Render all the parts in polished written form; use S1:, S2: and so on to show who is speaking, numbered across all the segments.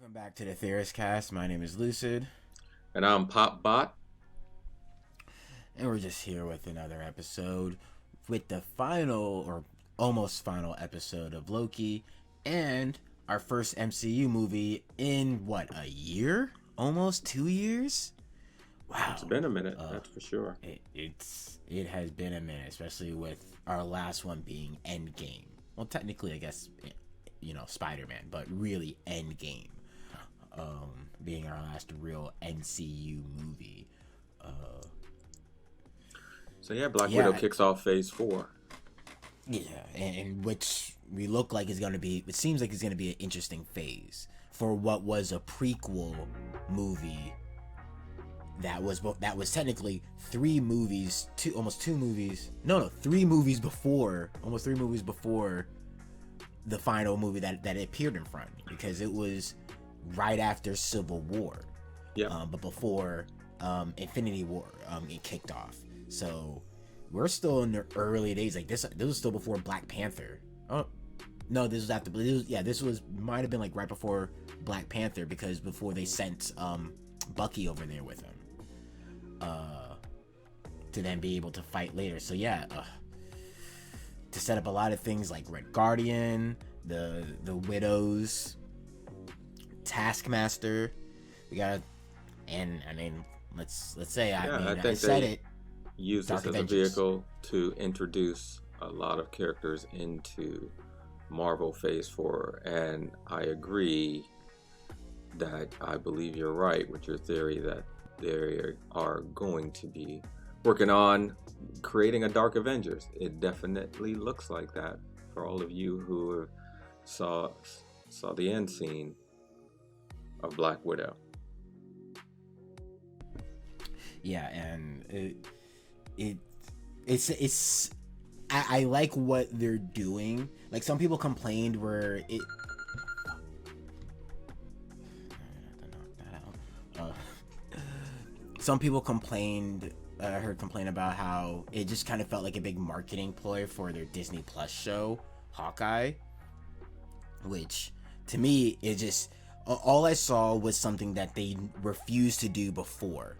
S1: Welcome back to the TheoristCast. My name is Lucid.
S2: And I'm PopBot.
S1: And we're just here with another episode with the final or almost final episode of Loki and our first MCU movie in what, a year? Almost 2 years? Wow.
S2: It's been a minute, that's for sure.
S1: It has been a minute, especially with our last one being Endgame. Well, technically, I guess, Spider-Man, but really Endgame. Being our last real MCU movie.
S2: Black Widow kicks off Phase 4.
S1: Yeah, and which we look like is going to be, it seems like it's going to be an interesting phase for what was a prequel movie that was technically three movies before, almost 3 movies before the final movie that it appeared in front, because it was right after Civil War.
S2: Yeah.
S1: But before Infinity War it kicked off. So we're still in the early days. Like this was still before Black Panther. Oh no, this was after. This was might have been like right before Black Panther, because before they sent Bucky over there with him to then be able to fight later. So to set up a lot of things like Red Guardian, the Widows, Taskmaster, we got, and I mean, let's say I said it.
S2: Use this as a vehicle to introduce a lot of characters into Marvel Phase 4, and I agree that I believe you're right with your theory that they are going to be working on creating a Dark Avengers. It definitely looks like that for all of you who saw the end scene of Black Widow.
S1: Yeah, and it's I like what they're doing. Like, some people complained where it some people complained, I heard complain about how it just kind of felt like a big marketing ploy for their Disney Plus show, Hawkeye, which to me, it just, all I saw was something that they refused to do before,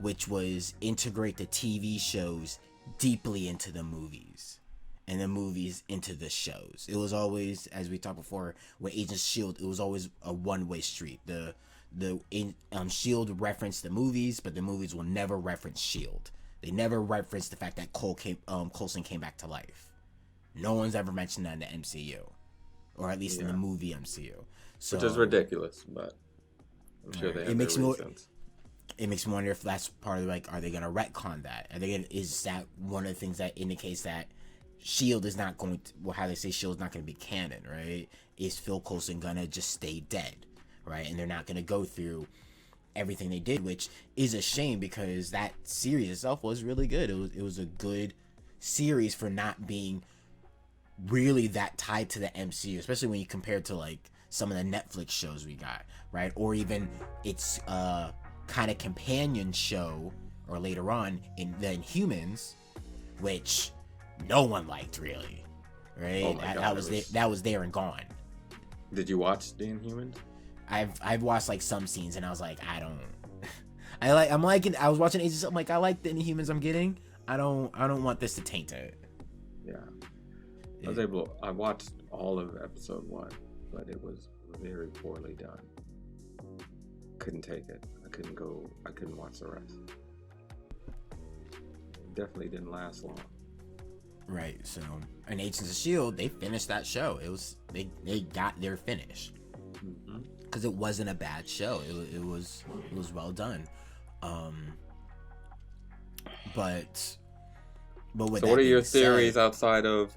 S1: which was integrate the TV shows deeply into the movies and the movies into the shows. It was always, as we talked before, with Agents of S.H.I.E.L.D., it was always a one-way street. S.H.I.E.L.D. referenced the movies, but the movies will never reference S.H.I.E.L.D. They never referenced the fact that Coulson came back to life. No one's ever mentioned that in the MCU, or at least in the movie MCU. So,
S2: which is ridiculous, but I'm sure they have their reasons.
S1: It makes me wonder if that's part of, like, are they going to retcon that? Is that one of the things that indicates that S.H.I.E.L.D. is not going to, well, how they say S.H.I.E.L.D. is not going to be canon, right? Is Phil Coulson going to just stay dead, right? And they're not going to go through everything they did, which is a shame, because that series itself was really good. It was a good series for not being really that tied to the MCU, especially when you compare it to, like, some of the Netflix shows we got, right? Or even its kind of companion show, or later on in the Inhumans, which no one liked really, right?
S2: Oh my God,
S1: that was there and gone.
S2: Did you watch the Inhumans?
S1: I've watched like some scenes, and I was like, I was watching Agents. I'm like, I like the Inhumans I'm getting. I don't want this to taint it.
S2: Yeah. I watched all of episode 1, but it was very poorly done. Couldn't take it. I couldn't watch the rest. It definitely didn't last long.
S1: Right. So, in Agents of S.H.I.E.L.D., they finished that show. It was, they got their finish. Because it wasn't a bad show. It was well done. But with
S2: so what are your theories outside of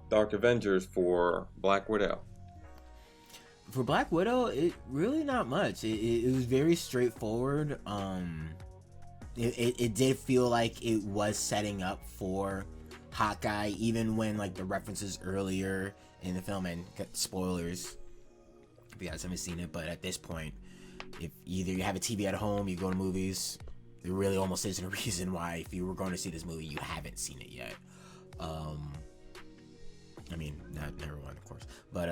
S2: Dark Avengers for Black Widow?
S1: For Black Widow, it really not much. It was very straightforward. It did feel like it was setting up for Hawkeye, even when, like, the references earlier in the film, and spoilers if you guys haven't seen it, but at this point, if either you have a TV at home, you go to movies, there really almost isn't a reason why, if you were going to see this movie, you haven't seen it yet. I mean, not everyone, of course, but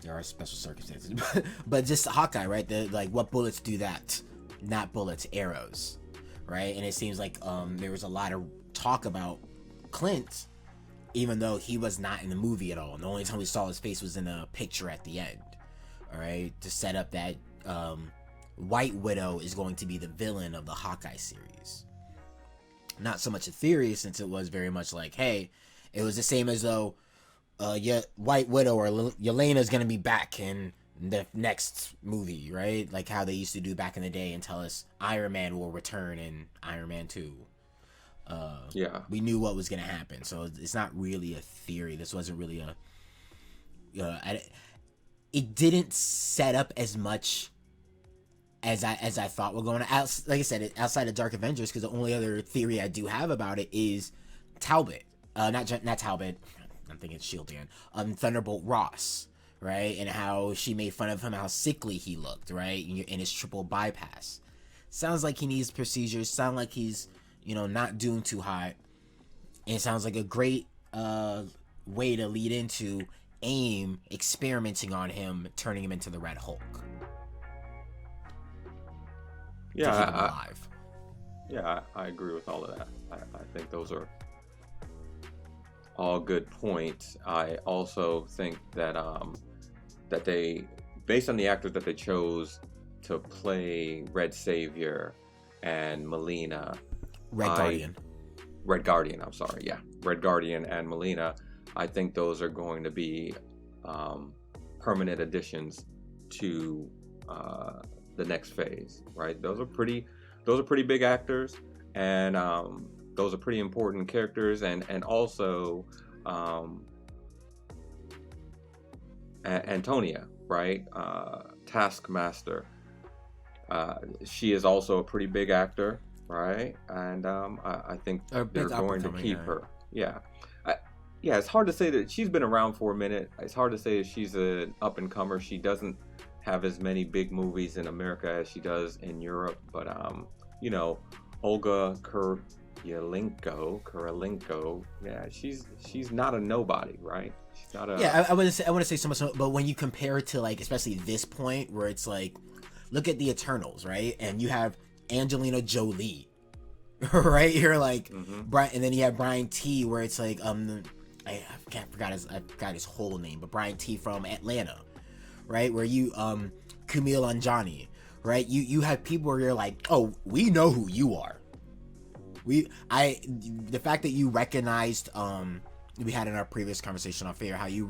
S1: there are special circumstances, but just Hawkeye, right? Like, what bullets do that? Not bullets, arrows, right? And it seems like there was a lot of talk about Clint, even though he was not in the movie at all. And the only time we saw his face was in a picture at the end, all right, to set up that White Widow is going to be the villain of the Hawkeye series. Not so much a theory, since it was very much like, hey, it was the same as though White Widow or Yelena is going to be back in the next movie, right? Like how they used to do back in the day and tell us Iron Man will return in Iron Man 2. We knew what was going to happen, so it's not really a theory. This wasn't really it didn't set up as much as I thought we're going to. Like I said, outside of Dark Avengers, because the only other theory I do have about it is Talbot, not Talbot. I'm thinking Shield again. Thunderbolt Ross, right, and how she made fun of him, how sickly he looked, right, in his triple bypass. Sounds like he needs procedures. Sound like he's, not doing too hot. And it sounds like a great way to lead into AIM experimenting on him, turning him into the Red Hulk.
S2: Yeah, to keep him alive. I agree with all of that. I think those are all good points. I also think that that they, based on the actors that they chose to play Red Savior and Melina, Red Guardian, I'm sorry, Red Guardian and Melina, I think those are going to be permanent additions to the next phase, right? Those are pretty big actors, and those are pretty important characters, and also Antonia, right? Taskmaster. She is also a pretty big actor, right? And I think they're going to keep her. Yeah. It's hard to say that she's been around for a minute. It's hard to say if she's an up-and-comer. She doesn't have as many big movies in America as she does in Europe. But, Olga Kurylenko, she's not a nobody, right? She's not a...
S1: Yeah, I want to say so much, but when you compare it to, like, especially this point where it's like, look at the Eternals, right? And you have Angelina Jolie, right? You're like, Brian, and then you have Brian T, where it's like, I forgot his whole name, but Brian T from Atlanta, right? Where you Kumail Nanjiani, right? You have people where you're like, oh, we know who you are. The fact that you recognized we had in our previous conversation on Fair how you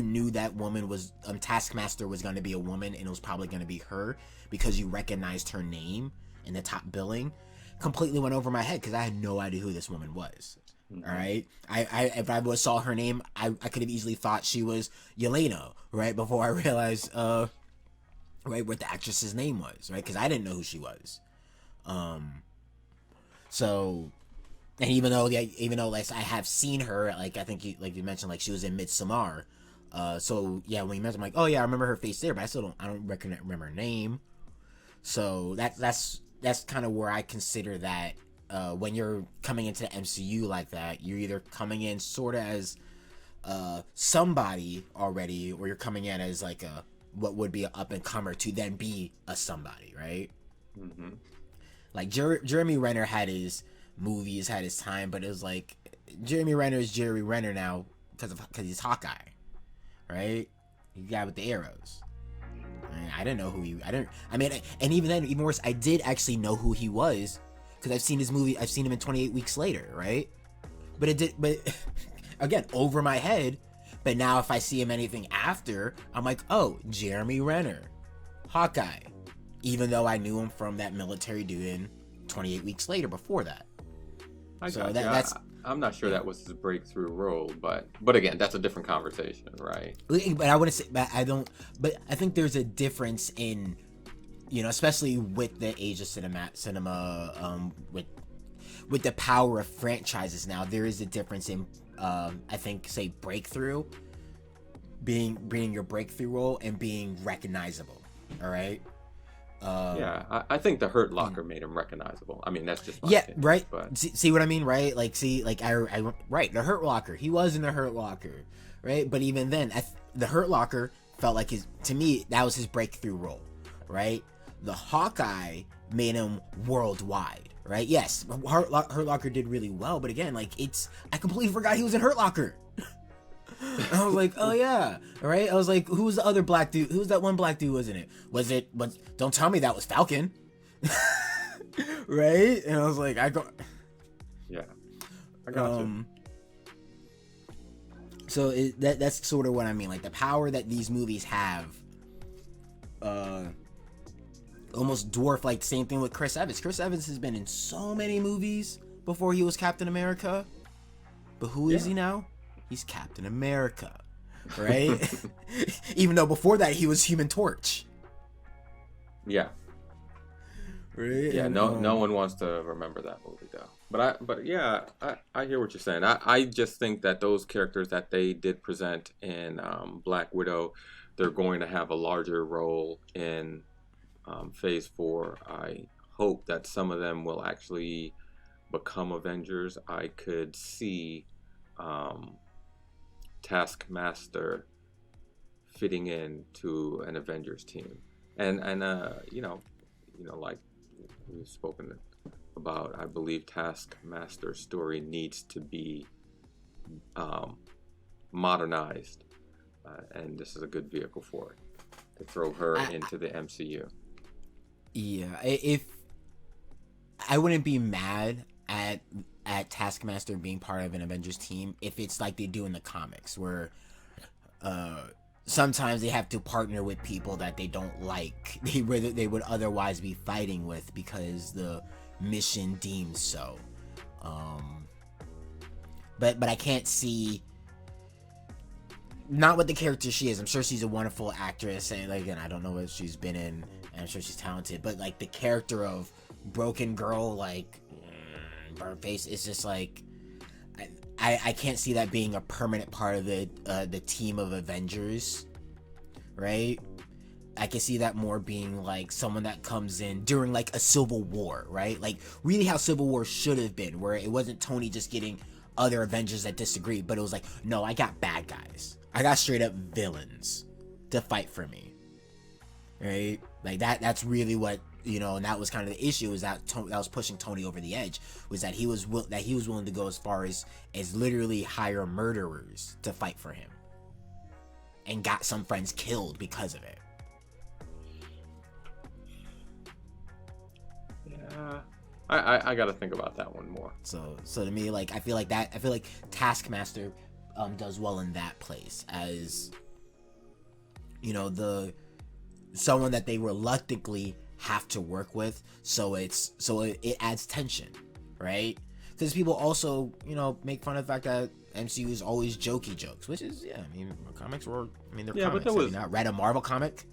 S1: knew that woman was Taskmaster was going to be a woman, and it was probably going to be her because you recognized her name in the top billing, completely went over my head because I had no idea who this woman was. All right, if I would saw her name, I could have easily thought she was Yelena, right, before I realized right what the actress's name was, right, because I didn't know who she was. So, and even though like I have seen her, like I think you mentioned, like she was in Midsommar. So yeah, when you mentioned, I'm like, oh yeah, I remember her face there, but I don't remember her name. So that's kind of where I consider that when you're coming into the MCU like that, you're either coming in sort of as somebody already, or you're coming in as like what would be an up and comer to then be a somebody, right? Mm-hmm. Like Jeremy Renner had his movies, had his time, but it was like Jeremy Renner is Jeremy Renner now because he's Hawkeye, right? The guy with the arrows. I didn't know who he. And even then, even worse, I did actually know who he was because I've seen his movie. I've seen him in 28 Weeks Later, right? But again, over my head. But now, if I see him anything after, I'm like, oh, Jeremy Renner, Hawkeye. Even though I knew him from that military dude in 28 Weeks Later before that.
S2: I'm not sure that was his breakthrough role, but again, that's a different conversation, right?
S1: But I wouldn't say, but I don't. But I think there's a difference in, especially with the age of cinema, with the power of franchises now, there is a difference in, I think, say breakthrough, being your breakthrough role and being recognizable. All right.
S2: I think the Hurt Locker made him recognizable. I mean, that's just my opinion,
S1: right.
S2: But...
S1: See what I mean, right? Like, right, the Hurt Locker. He was in the Hurt Locker, right? But even then, the Hurt Locker felt like to me, that was his breakthrough role, right? The Hawkeye made him worldwide, right? Yes, Hurt Locker did really well, but again, like, I completely forgot he was in Hurt Locker. I was like, oh yeah, right? I was like, who was the other black dude? Who was that one black dude, wasn't it? Don't tell me that was Falcon. Right? And I was like,
S2: yeah, I got you.
S1: So that's sort of what I mean. Like, the power that these movies have, almost dwarf, like, same thing with Chris Evans. Chris Evans has been in so many movies before he was Captain America. But who is he now? He's Captain America, right? Even though before that he was Human Torch.
S2: Yeah.
S1: Right?
S2: Yeah, no one wants to remember that movie though. But yeah, I hear what you're saying. I just think that those characters that they did present in Black Widow, they're going to have a larger role in Phase 4. I hope that some of them will actually become Avengers. I could see Taskmaster fitting in to an Avengers team, and like we've spoken about, I believe Taskmaster's story needs to be modernized, and this is a good vehicle for it, to throw her into the MCU.
S1: Yeah, if I wouldn't be mad at Taskmaster being part of an Avengers team if it's like they do in the comics, where sometimes they have to partner with people that they don't like, they would otherwise be fighting with because the mission deems so. But I can't see, not what the character she is. I'm sure she's a wonderful actress, and like, again, I don't know what she's been in, and I'm sure she's talented, but like the character of Broken Girl, like burnt face, is just like, I can't see that being a permanent part of the team of Avengers, right? I can see that more being like someone that comes in during like a Civil War, right? Like really how Civil War should have been, where it wasn't Tony just getting other Avengers that disagree, but it was like, no, I got bad guys. I got straight up villains to fight for me, right? Like that's really what, and that was kind of the issue, is that that was pushing Tony over the edge, was that he was willing to go as far as literally hire murderers to fight for him, and got some friends killed because of it.
S2: Yeah, I got to think about that one more.
S1: So to me, like, I feel like Taskmaster does well in that place, as the someone that they reluctantly have to work with, so it adds tension, right? Because people also make fun of the fact that MCU is always jokey jokes, which is, yeah, I mean, comics were, they're comics. But have you not read a Marvel comic?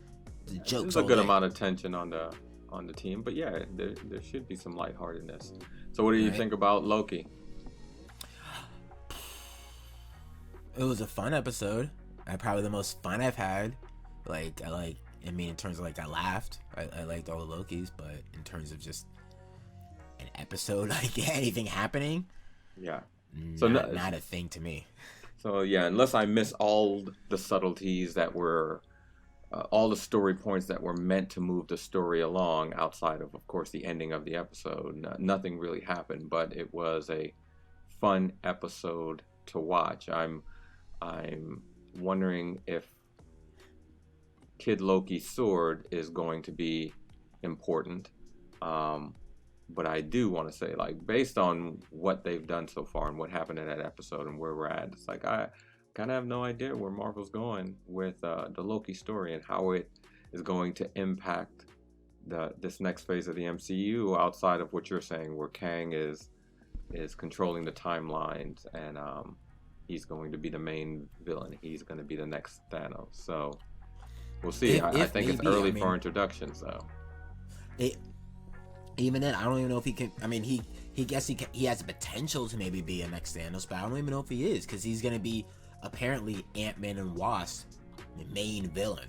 S1: The jokes.
S2: There's a good amount of tension on the team, but yeah, there should be some lightheartedness. So what do you think about Loki?
S1: It was a fun episode. Probably the most fun I've had. In terms of, like, I laughed. I liked all the Lokis, but in terms of just an episode, like, anything happening,
S2: yeah,
S1: not a thing to me.
S2: So yeah, unless I miss all the subtleties that were, all the story points that were meant to move the story along, outside of course, the ending of the episode, nothing really happened. But it was a fun episode to watch. I'm wondering if Kid Loki's sword is going to be important, but I do want to say, like, based on what they've done so far and what happened in that episode and where we're at, it's like I kind of have no idea where Marvel's going with the Loki story and how it is going to impact this next phase of the MCU, outside of what you're saying, where Kang is controlling the timelines, and he's going to be the main villain. He's going to be the next Thanos. So we'll see. I think it's early for introductions, though.
S1: Even then, I don't even know if he can. I mean, he has the potential to maybe be a next Thanos, but I don't even know if he is, because he's going to be apparently Ant-Man and Wasp, the main villain.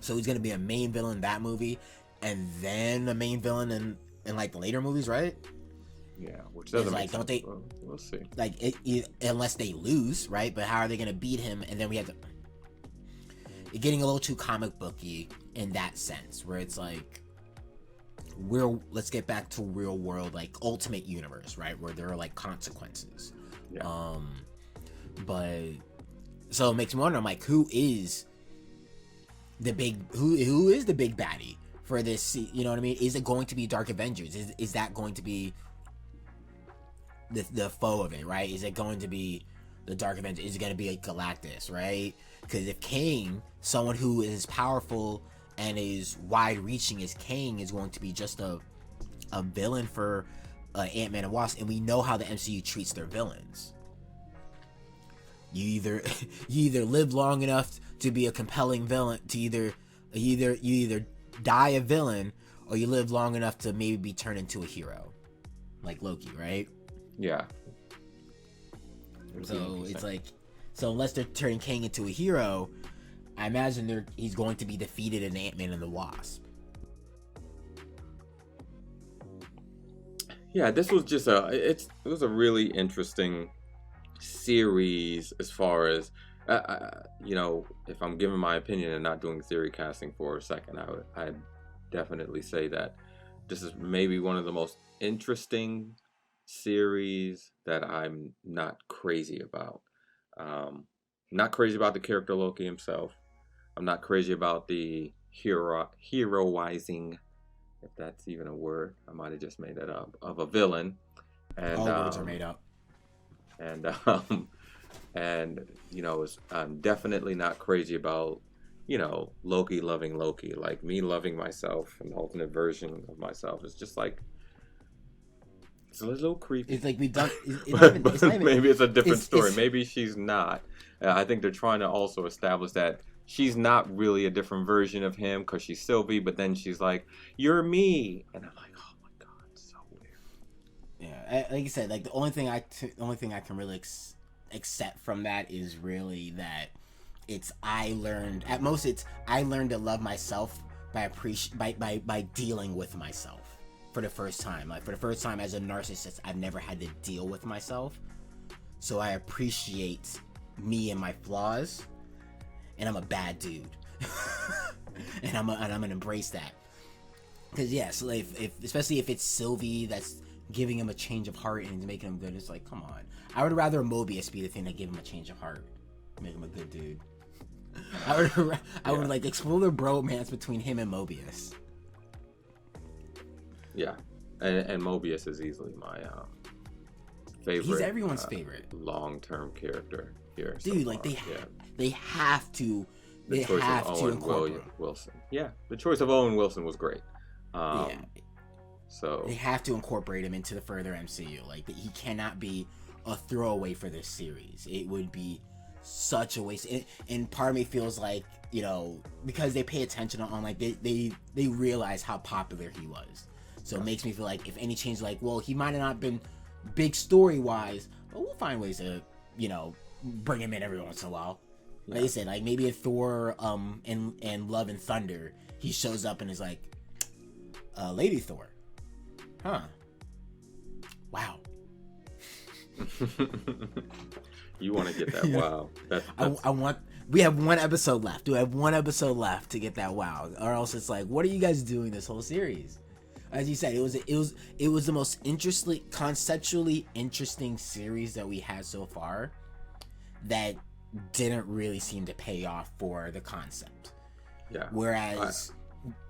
S1: So he's going to be a main villain in that movie, and then a main villain in like the later movies, right?
S2: Yeah, which doesn't make sense.
S1: Don't they?
S2: We'll see.
S1: Like, unless they lose, right? But how are they going to beat him? And then we have to. getting a little too comic booky in that sense, where it's like, let's get back to real world, like ultimate universe, right, where there are like consequences.
S2: Yeah.
S1: But so it makes me wonder, I'm like, who is the big baddie for this? You know what I mean? Is it going to be Dark Avengers? Is that going to be the foe of it, right? Is it going to be the Dark Avengers? Is it going to be like Galactus, right? Because if Kang, someone who is powerful and is wide-reaching as Kang, is going to be just a villain for Ant-Man and Wasp, and we know how the MCU treats their villains. You either live long enough to be a compelling villain, to you either die a villain, or you live long enough to maybe be turned into a hero, like Loki, right?
S2: Yeah.
S1: So it's like, so unless they're turning Kang into a hero, I imagine he's going to be defeated in Ant-Man and the Wasp.
S2: Yeah, this was just it was a really interesting series as far as if I'm giving my opinion and not doing theory casting for a second, I'd definitely say that this is maybe one of the most interesting series that I'm not crazy about. Not crazy about the character Loki himself. I'm not crazy about the heroizing, if that's even a word. I might have just made that up, of a villain. And
S1: all words are made up.
S2: And I'm definitely not crazy about Loki loving Loki. Like, me loving myself, an alternate version of myself, is just like, it's a little creepy.
S1: It's like we've done.
S2: Maybe it's a different story. Maybe she's not. I think they're trying to also establish that she's not really a different version of him because she's Sylvie, but then she's like, "You're me," and I'm like, "Oh my god, it's so weird."
S1: Yeah, like you said, like the only thing I can really accept from that is really that I learned to love myself by dealing with myself for the first time. Like, for the first time as a narcissist, I've never had to deal with myself, so I appreciate me and my flaws, and I'm a bad dude. and I'm gonna embrace that, because so if especially if it's Sylvie that's giving him a change of heart and making him good, it's like, come on. I would rather Mobius be the thing that give him a change of heart, make him a good dude. I would like explore the bromance between him and Mobius.
S2: Yeah, and Mobius is easily my favorite.
S1: He's everyone's favorite
S2: long-term character here.
S1: Dude, so like they have to.
S2: The choice of Owen Wilson. Yeah, the choice of Owen Wilson was great. So
S1: they have to incorporate him into the further MCU. Like, he cannot be a throwaway for this series. It would be such a waste. And part of me feels like, because they pay attention on, like, they realize how popular he was. So it makes me feel like if any change, like, well, he might have not been big story wise, but we'll find ways to, bring him in every once in a while. Like you said, like maybe in Thor and Love and Thunder, he shows up and is like, Lady Thor. Huh. Wow.
S2: You want to get that wow.
S1: I want. We have one episode left. Do we have one episode left to get that wow? Or else it's like, what are you guys doing this whole series? As you said, it was the most conceptually interesting series that we had so far, that didn't really seem to pay off for the concept.
S2: Yeah.
S1: Whereas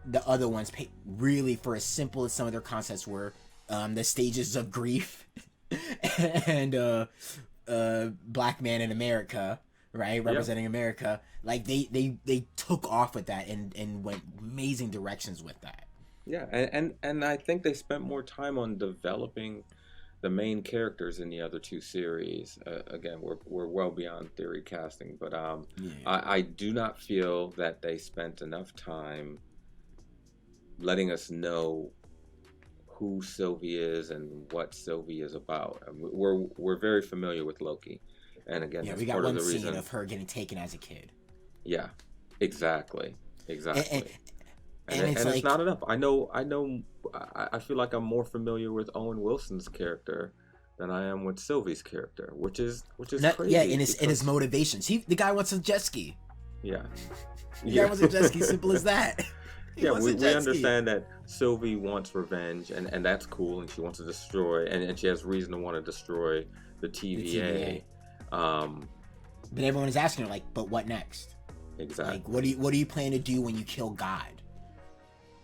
S1: the other ones pay really for as simple as some of their concepts were, the stages of grief and Black Man in America, right? Representing America. Like they took off with that and went amazing directions with that.
S2: Yeah, and I think they spent more time on developing the main characters in the other two series. Again, we're well beyond theory casting, but I do not feel that they spent enough time letting us know who Sylvie is and what Sylvie is about. We're very familiar with Loki, and again, that's
S1: we got
S2: part
S1: one
S2: of the
S1: scene
S2: reason
S1: of her getting taken as a kid.
S2: Yeah, exactly.
S1: And
S2: it's not enough. I feel like I'm more familiar with Owen Wilson's character than I am with Sylvie's character, which is crazy.
S1: Yeah, in his motivations. The guy wants a jet ski.
S2: Yeah.
S1: Yeah, it wasn't jet ski. Simple as that.
S2: Yeah, we understand that Sylvie wants revenge, and that's cool, and she wants to destroy, and she has reason to want to destroy the TVA.
S1: But everyone is asking her, like, but what next?
S2: Exactly.
S1: Like, what do you plan to do when you kill God?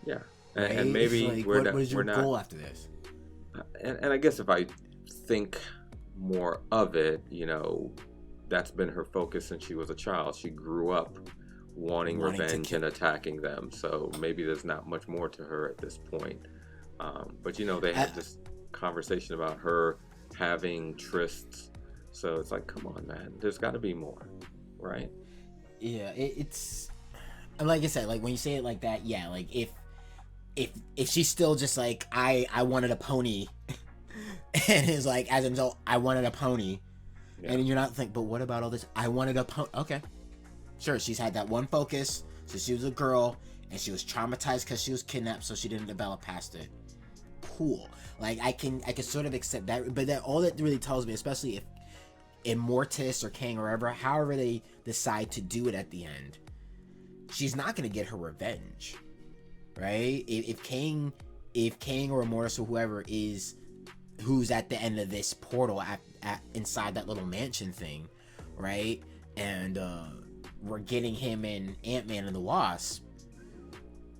S2: Yeah,
S1: right?
S2: And maybe
S1: like, what is your goal after this?
S2: And I guess if I think more of it, that's been her focus since she was a child. She grew up wanting revenge and attacking them. So maybe there's not much more to her at this point. But they had this conversation about her having trysts. So it's like, come on, man, there's got to be more, right?
S1: Yeah, it's like I said, like when you say it like that, yeah, like if she's still just like I wanted a pony, and is like as a result I wanted a pony, and you're not thinking, but what about all this? I wanted a pony. Okay. Sure, she's had that one focus since she was a girl, and she was traumatized because she was kidnapped, so she didn't develop past it. Cool. Like I can sort of accept that, but that all that really tells me, especially if in Mortis or Kang or however they decide to do it at the end, she's not gonna get her revenge, right? If Kang or Mortis or whoever is who's at the end of this portal at inside that little mansion thing, right? And we're getting him in Ant-Man and the Wasp,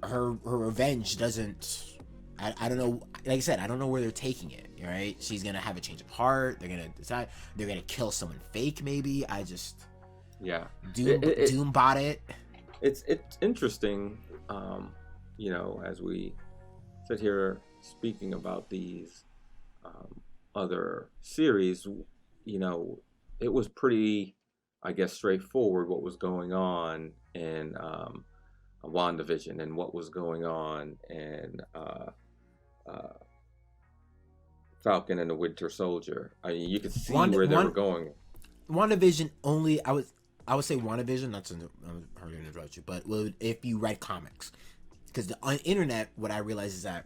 S1: her revenge doesn't, I don't know, like I said, I don't know where they're taking it, right? She's gonna have a change of heart, they're gonna decide, they're gonna kill someone fake maybe, Doom bought it.
S2: It's interesting, as we sit here speaking about these other series, it was pretty, I guess, straightforward what was going on in WandaVision and what was going on in Falcon and the Winter Soldier. I mean, you could see where they were going.
S1: WandaVision only, I would say WandaVision, not to hard to interrupt you, but if you read comics, because on the internet, what I realized is that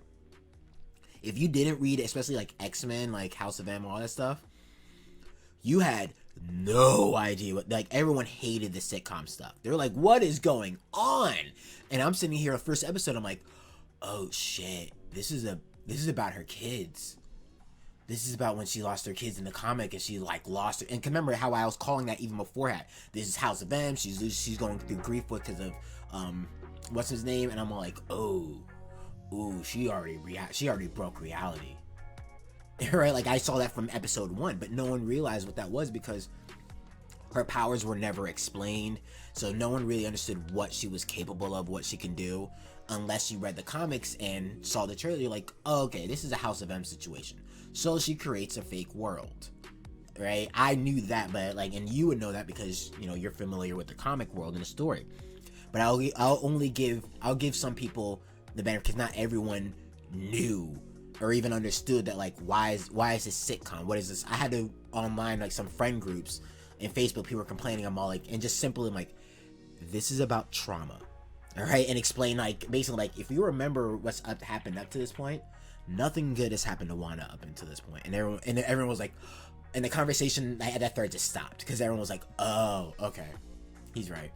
S1: if you didn't read, especially like X-Men, like House of M, all that stuff, you had no idea what, like, everyone hated the sitcom stuff. They were like, what is going on? And I'm sitting here, the first episode, I'm like, oh shit, this is about her kids. This is about when she lost her kids in the comic, and she like lost her. And remember how I was calling that even beforehand. This is House of M. She's going through grief because of what's his name, and I'm all like, she already broke reality. Right? Like I saw that from episode 1, but no one realized what that was because her powers were never explained. So no one really understood what she was capable of, what she can do, unless you read the comics and saw the trailer. You're like, oh, okay, this is a House of M situation. So she creates a fake world, right? I knew that, but like, and you would know that because you're familiar with the comic world and the story. But I'll give some people the benefit because not everyone knew or even understood that, like, why is this sitcom? What is this? I had to online, like, some friend groups in Facebook, people were complaining. I'm all like, and just simply I'm like, this is about trauma, all right? And explain, like, basically, like, if you remember what's happened up to this point, nothing good has happened to Wanda up until this point. And everyone was like, and the conversation at that thread just stopped because everyone was like, oh, okay, he's right.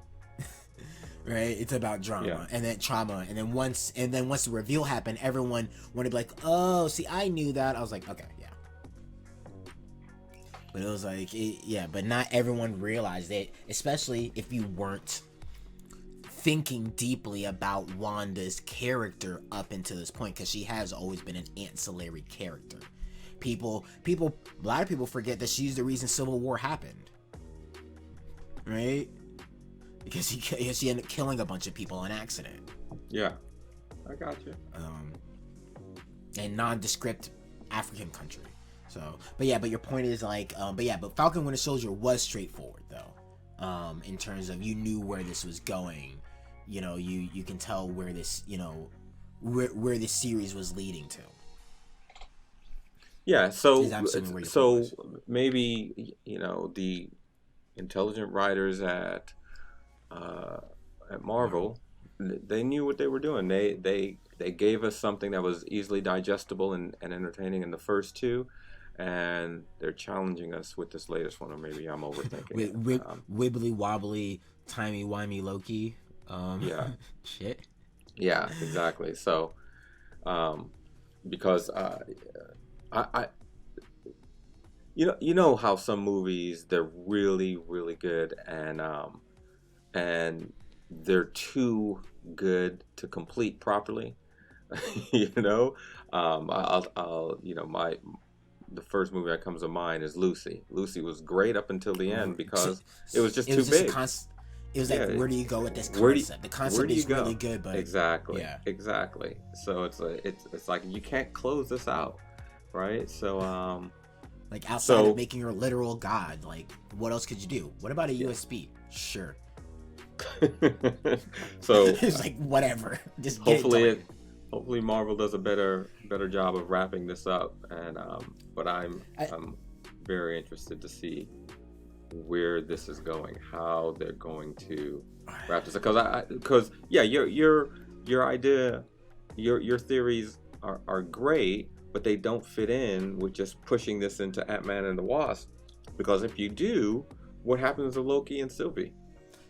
S1: Right, it's about drama and then trauma, and then once the reveal happened, everyone wanted to be like, oh, see, I knew that. I was like, okay, yeah. But it was like, but not everyone realized it, especially if you weren't thinking deeply about Wanda's character up until this point, because she has always been an ancillary character. A lot of people forget that she's the reason Civil War happened, right? Because she ended up killing a bunch of people on accident.
S2: Yeah, I got you.
S1: And nondescript African country. So, but your point is like, but Falcon Winter Soldier was straightforward though. In terms of you knew where this was going. You can tell where this, where this series was leading to.
S2: Yeah. So maybe the intelligent writers at Marvel, they knew what they were doing. They gave us something that was easily digestible and entertaining in the first two, and they're challenging us with this latest one. Or maybe I'm overthinking
S1: wibbly wobbly timey-wimey Loki.
S2: Yeah.
S1: Shit.
S2: Yeah, exactly. So, because I you know how some movies, they're really really good, and they're too good to complete properly. You know, I'll my the first movie that comes to mind is Lucy. Lucy was great up until the end
S1: So,
S2: because it was just
S1: it
S2: too
S1: was just a
S2: big.
S1: it was like,
S2: Yeah,
S1: where do you go with this
S2: where do you,
S1: concept? The
S2: where
S1: concept
S2: do you
S1: is really
S2: go?
S1: good, but
S2: Exactly,
S1: yeah,
S2: exactly. So it's like you can't close this out, right?
S1: like outside of
S2: So
S1: making her a literal god, like what else could you do? What about a
S2: yeah.
S1: USB? Sure.
S2: So
S1: It's like whatever, just get it
S2: hopefully
S1: done.
S2: hopefully Marvel does a better job of wrapping this up, and but
S1: I,
S2: I'm very interested to see where this is going, how they're going to wrap this up. Because yeah, your idea, your theories are great, but they don't fit in with just pushing this into Ant-Man and the Wasp. Because if you do, what happens to Loki and Sylvie?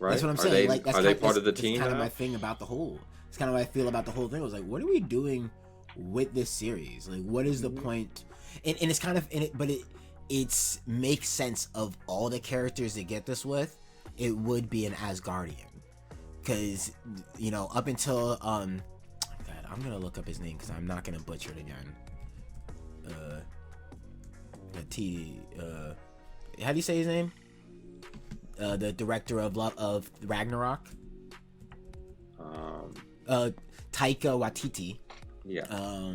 S1: That's
S2: Right?
S1: what I'm saying. Like
S2: Are they part of the
S1: that's
S2: team
S1: kind of
S2: now?
S1: my thing about the whole. It's kind of what I feel about the whole thing. I was like, what are we doing with this series? Like, what is the
S2: Mm-hmm.
S1: point? And it's kind of in it, but it's makes sense of all the characters they get this with. It would be an Asgardian, because up until God, I'm gonna look up his name because I'm not gonna butcher it again. How do you say his name? The director of Ragnarok,
S2: Um,
S1: Taika Waititi.
S2: yeah.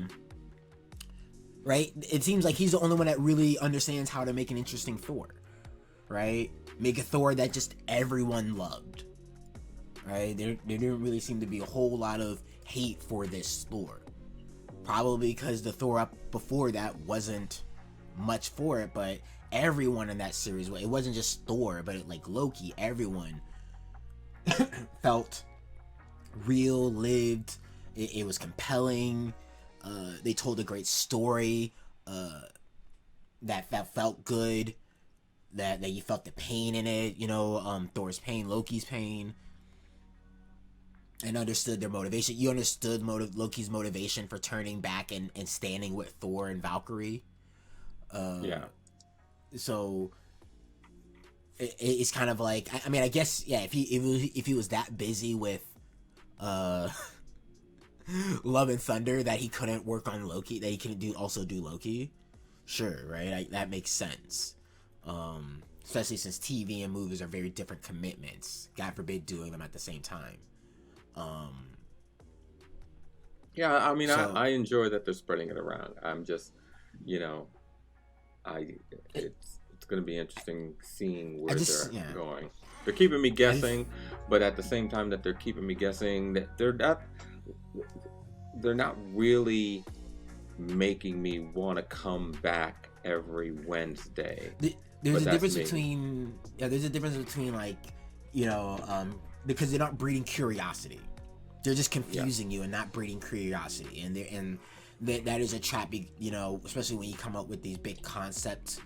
S1: Right? It seems like he's the only one that really understands how to make an interesting Thor. Right? Make a Thor that just everyone loved. Right? There didn't really seem to be a whole lot of hate for this Thor. Probably because the Thor up before that wasn't much for it, but everyone in that series, it wasn't just Thor, but like Loki, everyone felt real, lived. It was compelling. They told a great story that felt good. That you felt the pain in it. Thor's pain, Loki's pain, and understood their motivation. You understood Loki's motivation for turning back and standing with Thor and Valkyrie.
S2: Yeah.
S1: So it's kind of like, I mean, I guess, yeah, if he was that busy with Love and Thunder that he couldn't work on Loki, that he couldn't do Loki, sure, right? That makes sense. Especially since TV and movies are very different commitments. God forbid doing them at the same time.
S2: Yeah, I mean,
S1: So
S2: I enjoy that they're spreading it around. I'm just, you know, it's going to be interesting seeing where they're going. They're keeping me guessing, but at the same time that they're keeping me guessing, that they're not really making me want to come back every Wednesday.
S1: There's a difference between like, because they're not breeding curiosity. They're just confusing you and not breeding curiosity, and that is a trap. Especially when you come up with these big concept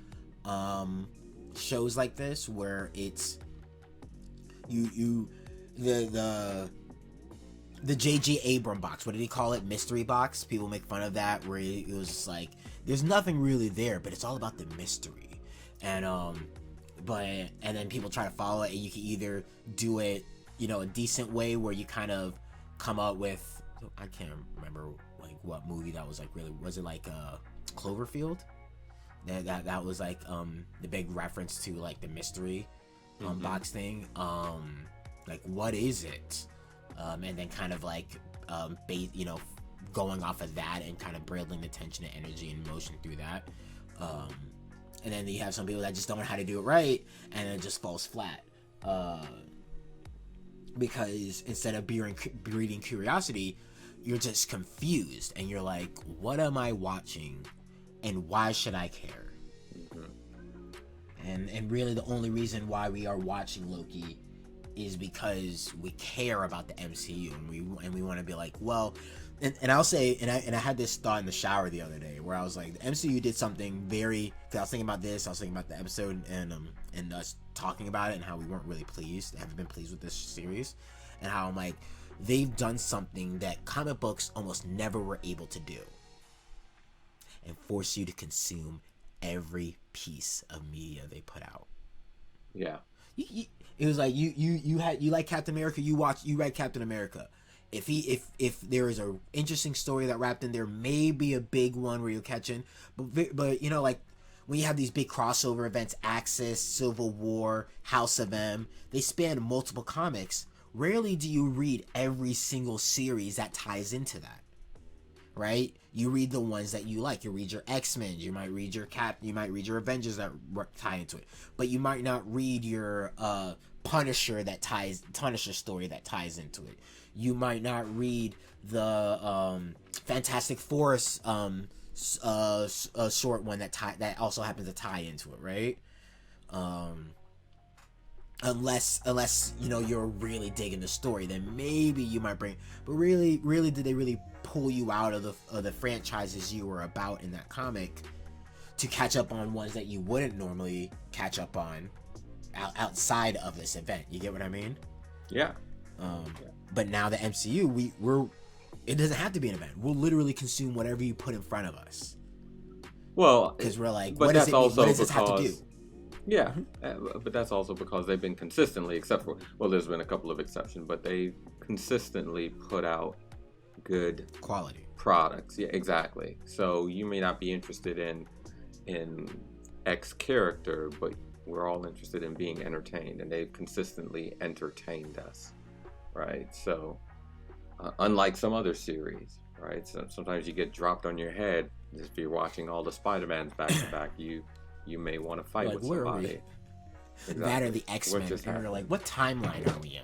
S1: shows like this, where it's the J.J. Abram box. What did he call it? Mystery box. People make fun of that, where it was just like there's nothing really there, but it's all about the mystery. And then people try to follow it, and you can either do it, a decent way where you kind of come up with, I can't remember like what movie that was, like, really, was it like Cloverfield? That was like the big reference to like the mystery box thing. Like, what is it? And then kind of like going off of that and kind of building the tension and energy and emotion through that. And then you have some people that just don't know how to do it right, and it just falls flat. Because instead of breeding curiosity, you're just confused, and you're like, what am I watching, and why should I care? And really the only reason why we are watching Loki is because we care about the MCU, and we want to be like, well, and I'll say, and I had this thought in the shower the other day where I was like, the MCU did something very. Cause I was thinking about this. I was thinking about the episode and us talking about it and how we weren't really pleased, haven't been pleased with this series, and how I'm like, they've done something that comic books almost never were able to do, and force you to consume every piece of media they put out.
S2: Yeah.
S1: It was like you like Captain America, you read Captain America. If there is a interesting story that wrapped in there, maybe a big one where you're catching, but you know, like when you have these big crossover events, Axis, Civil War, House of M, they span multiple comics. Rarely do you read every single series that ties into that, right? You read the ones that you like. You read your X-Men. You might read your You might read your Avengers that tie into it, but you might not read your Punisher story that ties into it. You might not read the Fantastic Four short one that also happens to tie into it, right? Unless you know you're really digging the story, then maybe you might bring. But really, did they really pull you out of the franchises you were about in that comic to catch up on ones that you wouldn't normally catch up on outside of this event? You get what I mean?
S2: Yeah.
S1: But now the MCU, we're it doesn't have to be an event. We'll literally consume whatever you put in front of us.
S2: Well,
S1: because we're like,
S2: what does this
S1: have to do?
S2: Yeah, but that's also because they've been consistently, except for, well, there's been a couple of exceptions, but they consistently put out good
S1: quality
S2: products. Yeah, exactly. So you may not be interested in X character, but we're all interested in being entertained, and they've consistently entertained us, right? So unlike some other series, right? So sometimes you get dropped on your head if you're watching all the Spider-Mans back to back. You may want to fight with somebody.
S1: Exactly. That or the X-Men. And you're like, what timeline are we in?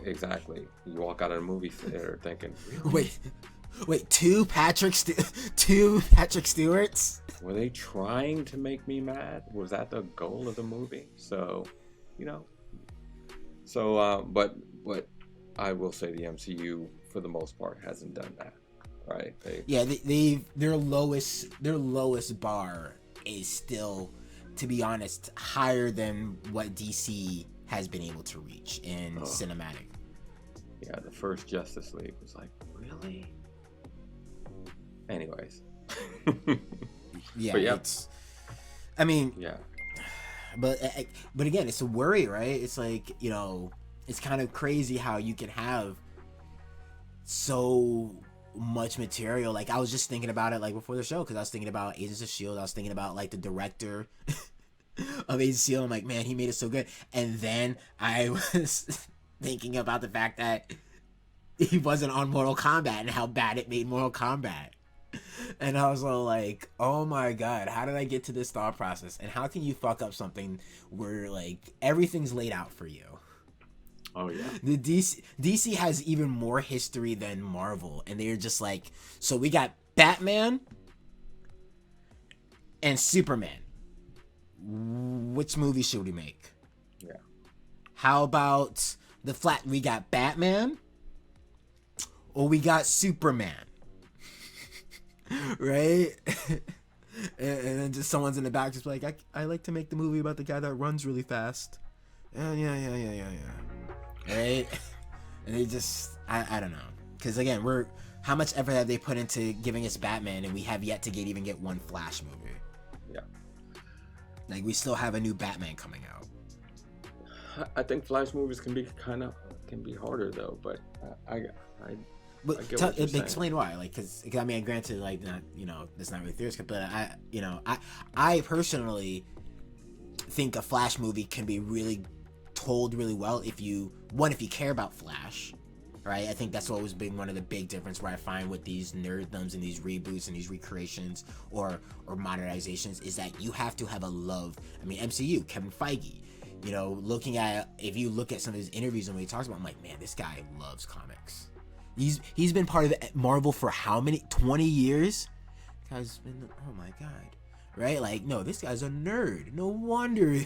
S2: Exactly. You walk out of the movie theater thinking, really?
S1: Wait, two Patrick Stewarts?
S2: Were they trying to make me mad? Was that the goal of the movie? So, you know. So, but I will say the MCU, for the most part, hasn't done that, right?
S1: Their lowest bar is still, to be honest, higher than what DC has been able to reach in cinematic.
S2: Yeah, the first Justice League was like, really? Anyways.
S1: Yeah,
S2: but yeah.
S1: Yeah. But again, it's a worry, right? It's like, you know, it's kind of crazy how you can have so much material. Like, I was just thinking about it like before the show, because I was thinking about Agents of S.H.I.E.L.D. I was thinking about like the director of Agents of S.H.I.E.L.D. I'm like, man, he made it so good. And then I was thinking about the fact that he wasn't on Mortal Kombat and how bad it made Mortal Kombat. And I was all like, oh my god, how did I get to this thought process? And how can you fuck up something where like everything's laid out for you?
S2: Oh yeah.
S1: The DC has even more history than Marvel, and they're just like, so we got Batman and Superman. Which movie should we make?
S2: Yeah.
S1: How about we got Batman or we got Superman? Right? and then just someone's in the back just like, I like to make the movie about the guy that runs really fast. Yeah. Right? And they just, I don't know. Because again, how much effort have they put into giving us Batman, and we have yet to even get one Flash movie?
S2: Yeah.
S1: Like, we still have a new Batman coming out.
S2: I think Flash movies can be harder though, but
S1: explain why. Like, because I mean, granted, like, not, you know, it's not really TheoristCast, but I personally think a Flash movie can be really told really well if you care about Flash, right? I think that's always been one of the big difference where I find with these nerddoms and these reboots and these recreations or modernizations is that you have to have a love. I mean, MCU, Kevin Feige, you know, if you look at some of his interviews and what he talks about, I'm like, man, this guy loves comics. He's been part of Marvel for how many? 20 years? This guy's been, oh my god. Right? Like, no, this guy's a nerd. No wonder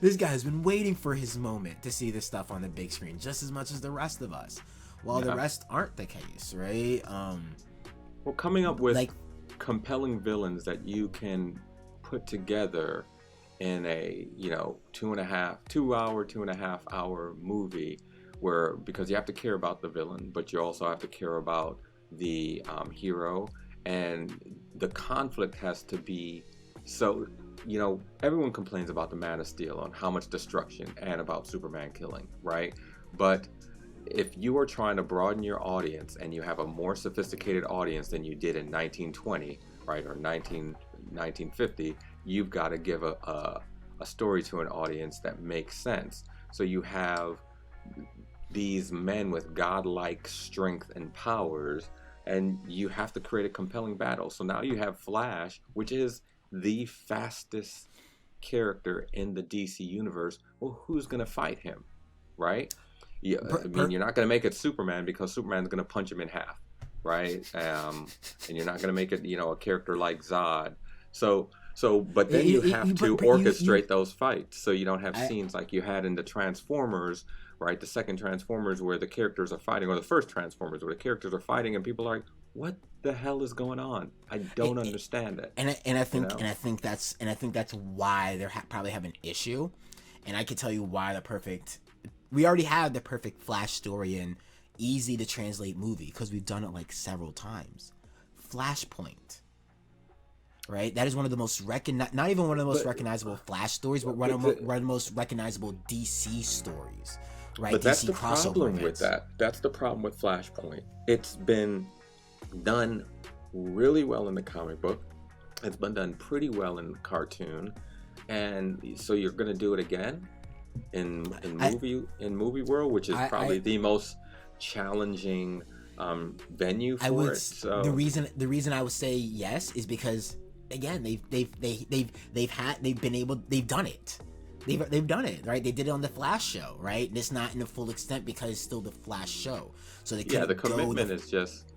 S1: this guy's been waiting for his moment to see this stuff on the big screen just as much as the rest of us. while the rest aren't the case, right?
S2: Well, coming up with compelling villains that you can put together in a 2.5 hour movie, where, because you have to care about the villain, but you also have to care about the hero, and the conflict has to be so. Everyone complains about the Man of Steel and how much destruction, and about Superman killing, right? But if you are trying to broaden your audience and you have a more sophisticated audience than you did in 1920, right, or 1950, you've got to give a story to an audience that makes sense. So you have these men with godlike strength and powers, and you have to create a compelling battle. So now you have Flash, which is the fastest character in the DC universe. Well, who's going to fight him, right? Yeah, I mean, you're not going to make it Superman, because Superman's going to punch him in half, right? And you're not going to make it, a character like Zod. But then you have to orchestrate those fights, so you don't have scenes like you had in the Transformers, right? The second Transformers, where the characters are fighting, or the first Transformers, where the characters are fighting, and people are like, "What the hell is going on? I don't understand it."
S1: And I think that's why they're probably have an issue. And I can tell you why we already have the perfect Flash story and easy to translate movie, because we've done it like several times. Flashpoint, right? That is one of the most not even one of the most recognizable Flash stories, but one of the most recognizable DC stories, right?
S2: But
S1: DC
S2: that's the problem with that. That's the problem with Flashpoint. It's been done really well in the comic book. It's been done pretty well in the cartoon, and so you're going to do it again in movie world, which is probably the most challenging venue for it. So
S1: the reason I would say yes is because, again, they've done it. They've done it, right? They did it on the Flash show, right? And it's not in the full extent because it's still the Flash show. So the commitment
S2: is just.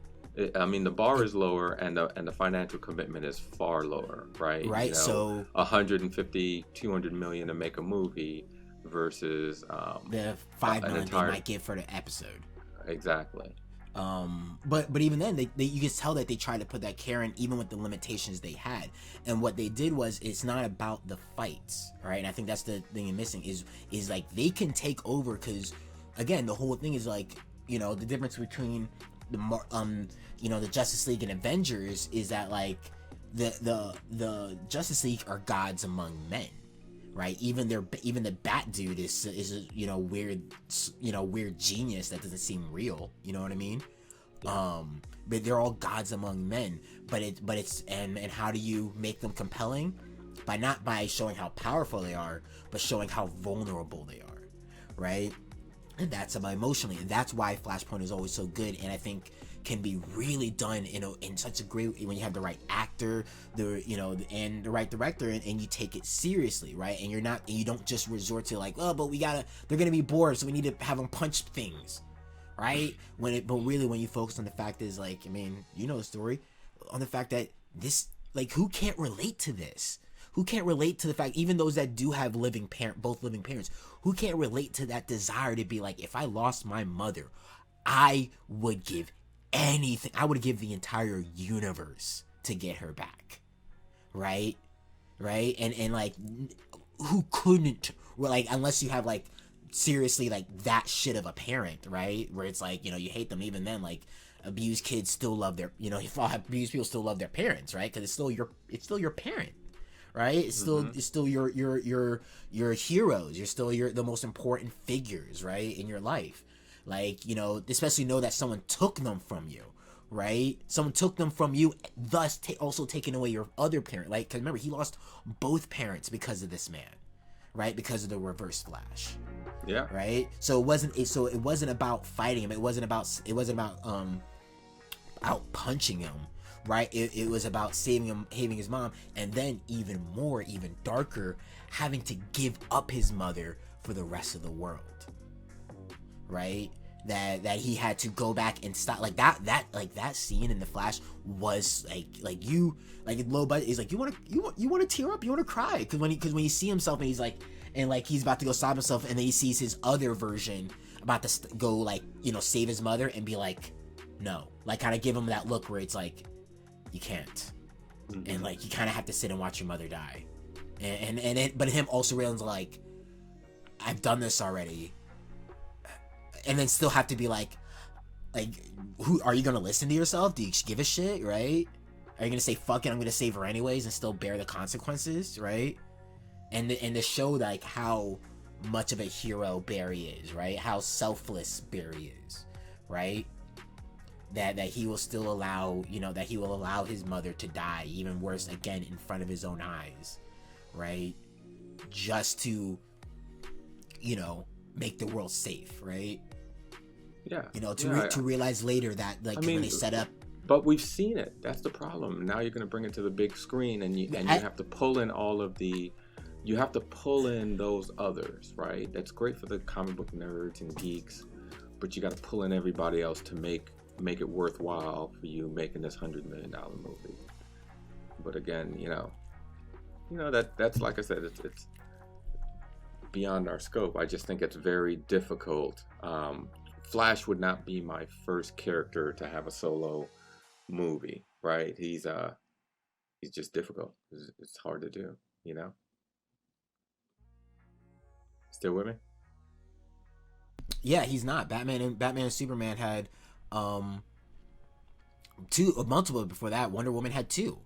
S2: I mean, the bar is lower, and the financial commitment is far lower, right?
S1: Right. So
S2: 150, 200 million to make a movie versus
S1: the $5 million they might give for the episode.
S2: Exactly.
S1: But even then, they you can tell that they tried to put that care in, even with the limitations they had. And what they did was, it's not about the fights, right? And I think that's the thing you're missing is like, they can take over, because again, the whole thing is like, the difference between the Justice League and Avengers is that, like, the Justice League are gods among men, right? Even the Bat Dude is a weird genius that doesn't seem real. You know what I mean? But they're all gods among men. But it's how do you make them compelling? Not by showing how powerful they are, but showing how vulnerable they are, right? And that's about emotionally, and that's why Flashpoint is always so good, and I think can be really done in such a great way when you have the right actor, and the right director, and you take it seriously, right? And you don't just resort to like, oh, but they're gonna be bored, so we need to have them punch things, right? But really, when you focus on the fact is, like, I mean, the story, on the fact that this, like, who can't relate to this? Who can't relate to the fact, even those that do have both living parents, who can't relate to that desire to be like, if I lost my mother, I would give anything. I would give the entire universe to get her back, right? And like, who couldn't? Well, like, unless you have, like, seriously, like, that shit of a parent, right? Where it's like, you hate them. Even then, like, abused kids still love their, abused people still love their parents, right? Because it's still your parent. Right? It's still your heroes. You're still the most important figures, right, in your life. Like, especially know that someone took them from you, right? Someone took them from you, thus also taking away your other parent. Like, because remember, he lost both parents because of this man, right? Because of the Reverse Flash.
S2: Yeah.
S1: Right. So it wasn't about fighting him. It wasn't about out punching him. Right, it was about saving his mom, and then even darker, having to give up his mother for the rest of the world. Right, that he had to go back and stop, like that scene in the Flash was like low budget. He's like, you want to tear up, you want to cry, because when you see himself and he's like, and like he's about to go stop himself, and then he sees his other version about to go like, you know, save his mother and be like, no, like kind of give him that look where it's like, you can't, and like you kind of have to sit and watch your mother die, but him also realizing like, I've done this already, and then still have to be like, who are you gonna listen to yourself? Do you give a shit, right? Are you gonna say fuck it, I'm gonna save her anyways and still bear the consequences, right? And to show like how much of a hero Barry is, right? How selfless Barry is, right? That he will still allow, you know, that he will allow his mother to die, even worse, again, in front of his own eyes, right? Just to, you know, make the world safe, right?
S2: Yeah.
S1: You know, to realize later that, like, when they set up.
S2: But we've seen it. That's the problem. Now you're going to bring it to the big screen, and you have to pull in all of the. You have to pull in those others, right? That's great for the comic book nerds and geeks, but you got to pull in everybody else to make it worthwhile for you making this $100 million movie. But again, you know that's like I said, it's beyond our scope. I just think it's very difficult. Flash would not be my first character to have a solo movie, right? He's just difficult. It's hard to do, you know. Still with me?
S1: Yeah, he's not. Batman and Superman had multiple before that. Wonder Woman had 2,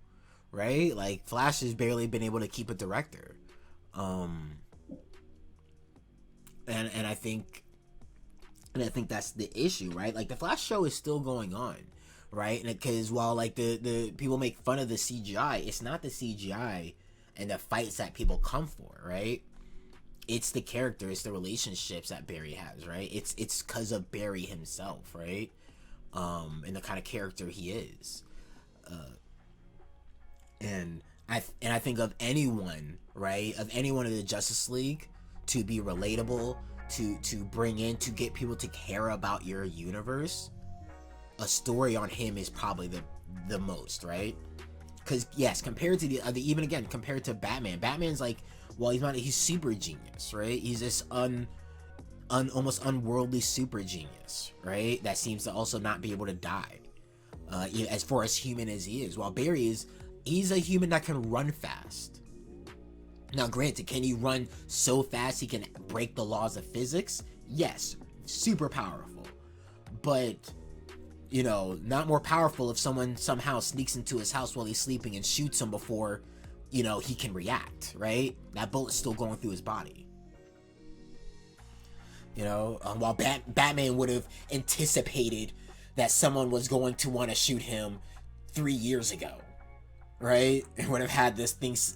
S1: right? Like Flash has barely been able to keep a director, and I think that's the issue, right? Like the Flash show is still going on, right? And because while like the people make fun of the CGI, it's not the CGI and the fights that people come for, right? It's the character, it's the relationships that Barry has, right? It's because of Barry himself, right? And the kind of character he is. And I think of anyone, right? Of anyone in the Justice League to be relatable, to bring in, to get people to care about your universe, a story on him is probably the most, right? Because yes, compared to the other, even again compared to Batman's like, well, he's super genius, right? He's this almost unworldly super genius, right? That seems to also not be able to die, as far as human as he is. While Barry he's a human that can run fast. Now, granted, can he run so fast he can break the laws of physics? Yes, super powerful. But, you know, not more powerful if someone somehow sneaks into his house while he's sleeping and shoots him before, you know, he can react, right? That bullet's still going through his body. You know, while Batman would have anticipated that someone was going to want to shoot him 3 years ago, right? It would have had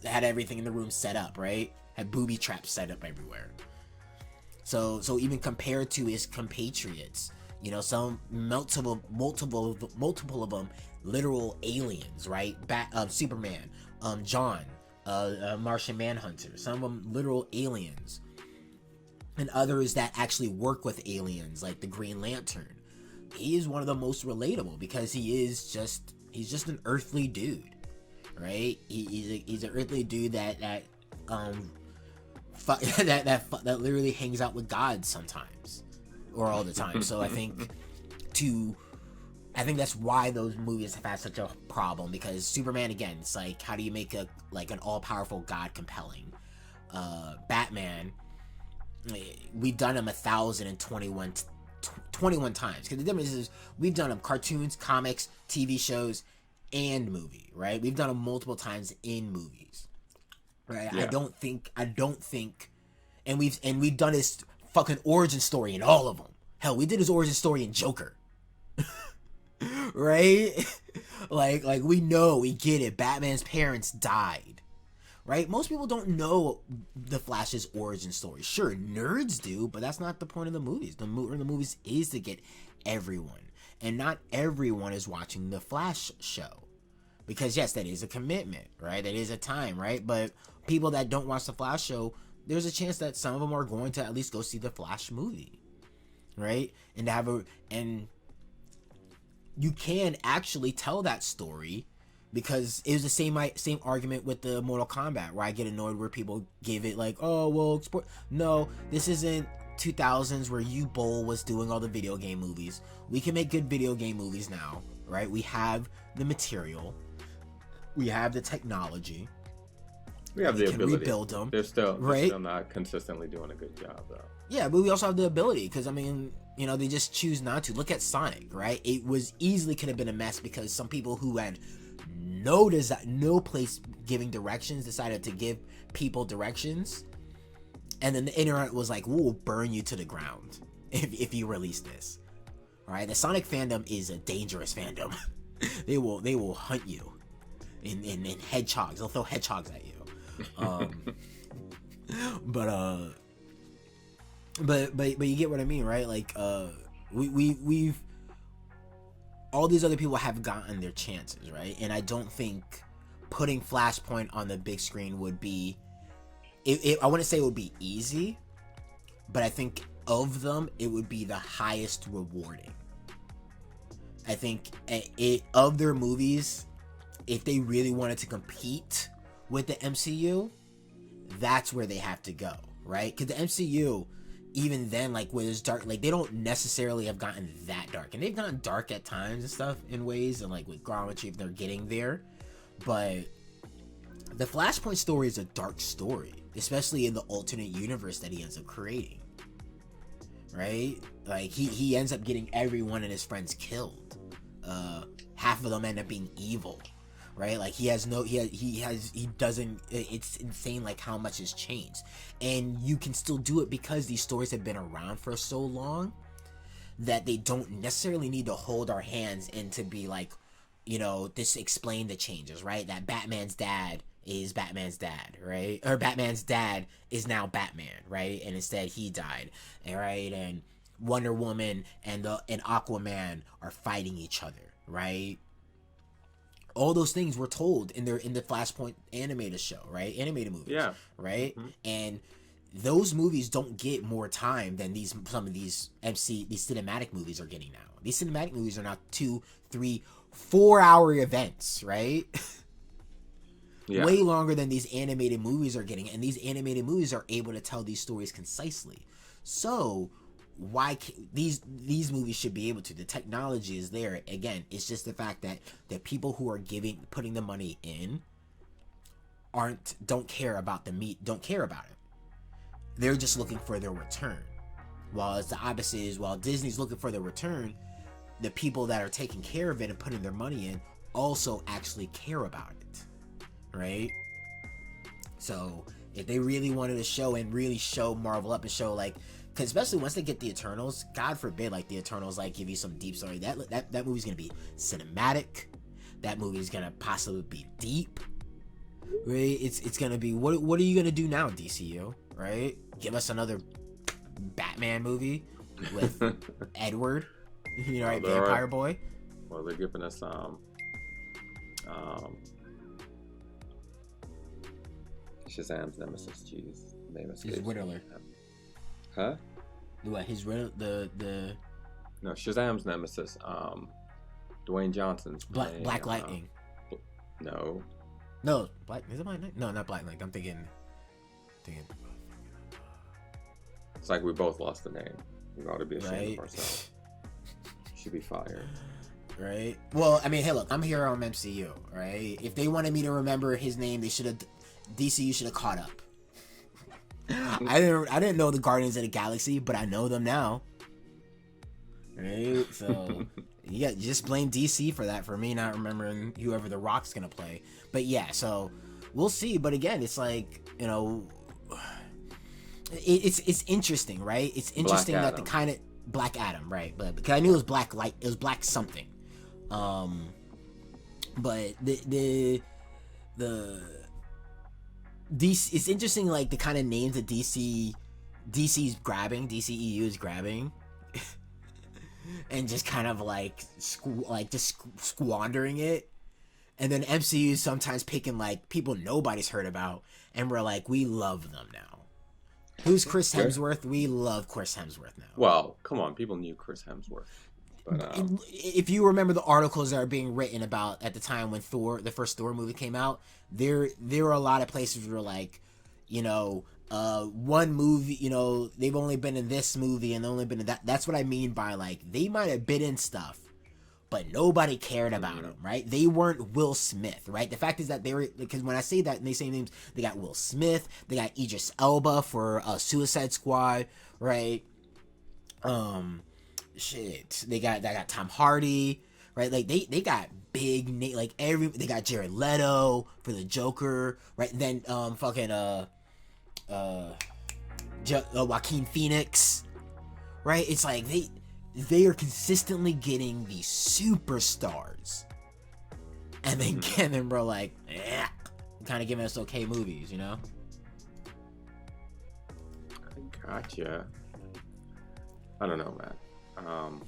S1: had everything in the room set up, right? Had booby traps set up everywhere. So even compared to his compatriots, you know, some multiple of them, literal aliens, right? Superman, John, Martian Manhunter, some of them literal aliens, and others that actually work with aliens, like the Green Lantern. He is one of the most relatable because he's just an earthly dude, right? He's an earthly dude that literally hangs out with God sometimes, or all the time. So I think that's why those movies have had such a problem, because Superman, again, it's like, how do you make an all-powerful God compelling? Batman, we've done him 1,021 times, because the difference is we've done him cartoons, comics, TV shows, and movie, right? We've done him multiple times in movies, right? Yeah. I don't think, and we've done his fucking origin story in all of them. Hell, we did his origin story in Joker. Right? like we know, we get it. Batman's parents died, right? Most people don't know the Flash's origin story. Sure, nerds do, but that's not the point of the movies. The movies is to get everyone, and not everyone is watching the Flash show, because yes, that is a commitment, right? That is a time, right? But people that don't watch the Flash show, there's a chance that some of them are going to at least go see the Flash movie, right? And you can actually tell that story, because it was the same argument with the Mortal Kombat, where I get annoyed where people give it like, oh well, no, this isn't 2000s where Bowl was doing all the video game movies. We can make good video game movies now, right? We have the material. We have the technology.
S2: We have the ability.
S1: Rebuild them.
S2: They're still not consistently doing a good job, though.
S1: Yeah, but we also have the ability, because, I mean, you know, they just choose not to. Look at Sonic, right? It was easily could have been a mess because some people who had no place giving directions decided to give people directions. And then the internet was like, we'll burn you to the ground if you release this. All right, the Sonic fandom is a dangerous fandom. They will hunt you in hedgehogs. They'll throw hedgehogs at you. But you get what I mean, right? Like, we've all these other people have gotten their chances, right? And I don't think putting Flashpoint on the big screen would be. I wouldn't say it would be easy, but I think of them, it would be the highest rewarding. I think of their movies, if they really wanted to compete with the MCU, that's where they have to go, right? Because the MCU, even then, like, where it's dark, like, they don't necessarily have gotten that dark, and they've gotten dark at times and stuff in ways, and like with Geometry, if they're getting there, but the Flashpoint story is a dark story, especially in the alternate universe that he ends up creating, right? Like, he ends up getting everyone and his friends killed. Half of them end up being evil, right? Like, it's insane, like, how much has changed. And you can still do it because these stories have been around for so long that they don't necessarily need to hold our hands and to be like, you know, this explain the changes, right? That Batman's dad is Batman's dad, right? Or Batman's dad is now Batman, right? And instead he died, right? And Wonder Woman and Aquaman are fighting each other, right? All those things were told in the Flashpoint animated show, right? Animated movies,
S2: yeah,
S1: right?
S2: Mm-hmm.
S1: And those movies don't get more time than some of these cinematic movies are getting now. These cinematic movies are now 2, 3, 4-hour events, right? Yeah. Way longer than these animated movies are getting, and these animated movies are able to tell these stories concisely. So why these movies should be able to? The technology is there. Again, it's just the fact that the people who are putting the money in don't care about it. They're just looking for their return. While it's the opposite is, while Disney's looking for their return, the people that are taking care of it and putting their money in also actually care about it, right? So if they really wanted to show Marvel up and show, like, because especially once they get the Eternals, God forbid, like, the Eternals, like, give you some deep story. That movie's gonna be cinematic. That movie's gonna possibly be deep, right? It's gonna be, what are you gonna do now, DCU, right? Give us another Batman movie with Edward, you know, right? Vampire Boy.
S2: Well, they're giving us Shazam's nemesis. Jeez, name escapes.
S1: His Riddler.
S2: Huh?
S1: What? His Riddler? The
S2: No, Shazam's nemesis. Dwayne Johnson's
S1: playing, Black Lightning.
S2: No,
S1: Black. Is it Black Lightning? No, not Black Lightning. I'm thinking.
S2: It's like we both lost the name. We ought to be ashamed of ourselves. Should be fired.
S1: Right. Well, I mean, hey, look, I'm here on MCU, right? If they wanted me to remember his name, DCU should have caught up. I didn't know the Guardians of the Galaxy, but I know them now. Right? So you just blame DC for me not remembering whoever the Rock's gonna play. But yeah, so we'll see. But again, it's like, you know, it's interesting, right? It's interesting that the kind of Black Adam, right? But because I knew it was Black something. But the DC, it's interesting, like, the kind of names that DC's grabbing, DCEU is grabbing, and just kind of like squandering it, and then MCU is sometimes picking, like, people nobody's heard about, and we're like, we love them now. Who's Chris Hemsworth? We love Chris Hemsworth now.
S2: Well, come on, people knew Chris Hemsworth. But,
S1: if you remember the articles that are being written about at the time when the first Thor movie came out, there were a lot of places where, like, you know, one movie, you know, they've only been in this movie and only been in that. That's what I mean by, like, they might have been in stuff, but nobody cared about them, right? They weren't Will Smith, right? The fact is that they were, because when I say that and they say names, they got Will Smith, they got Idris Elba for Suicide Squad, right? They got Tom Hardy, right? Like they got big name, like they got Jared Leto for the Joker, right? And then Joaquin Phoenix, right? It's like they are consistently getting these superstars, and then bro, like, kind of giving us okay movies, you know?
S2: Gotcha. I don't know, man.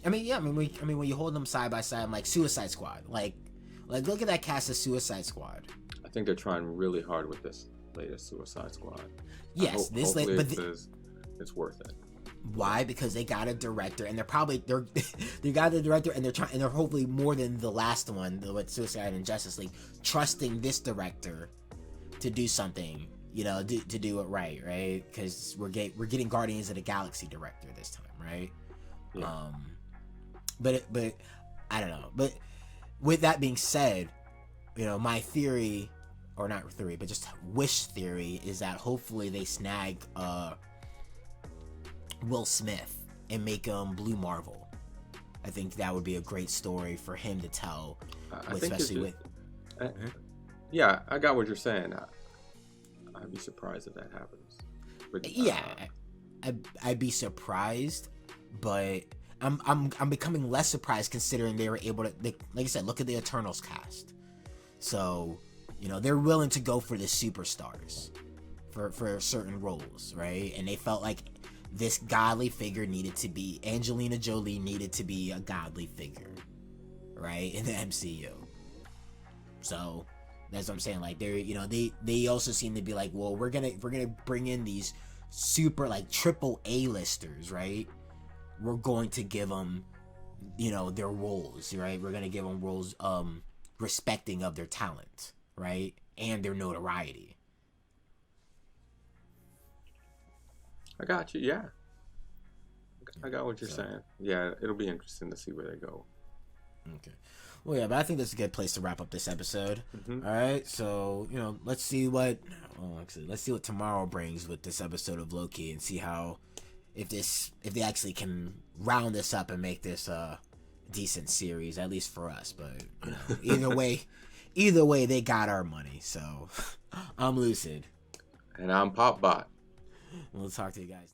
S1: When you hold them side by side, like Suicide Squad, like look at that cast of Suicide Squad.
S2: I think they're trying really hard with this latest Suicide Squad.
S1: Yes,
S2: it's worth it.
S1: Why? Because they got a director, and they got a director, and they're hopefully more than the last one, with Suicide and Justice League, trusting this director to do something, you know, to do it right? Because we're getting Guardians of the Galaxy director this time, right? Yeah. But I don't know. But with that being said, you know, my theory, or not theory, but just wish theory, is that hopefully they snag Will Smith and make him Blue Marvel. I think that would be a great story for him to tell,
S2: Yeah, I got what you're saying. I'd be surprised if that happens. But,
S1: I'd be surprised, but I'm becoming less surprised considering they were able to, like I said, look at the Eternals cast. So, you know, they're willing to go for the superstars for certain roles, right? And they felt like this godly figure Angelina Jolie needed to be a godly figure, right, in the MCU. So that's what I'm saying. Like, they're, you know, they also seem to be like, well, we're gonna bring in these super, like, triple A-listers, right? We're going to give them, you know, their roles, right? We're gonna give them roles respecting of their talent, right, and their notoriety.
S2: I got you. Yeah, I got what you're saying. Yeah, it'll be interesting to see where they go.
S1: Okay. Well, yeah, but I think that's a good place to wrap up this episode. Mm-hmm. All right, so, you know, let's see what tomorrow brings with this episode of Loki, and see how if they actually can round this up and make this a decent series, at least for us. But, you know, either way, they got our money. So I'm Lucid,
S2: and I'm Popbot.
S1: We'll talk to you guys.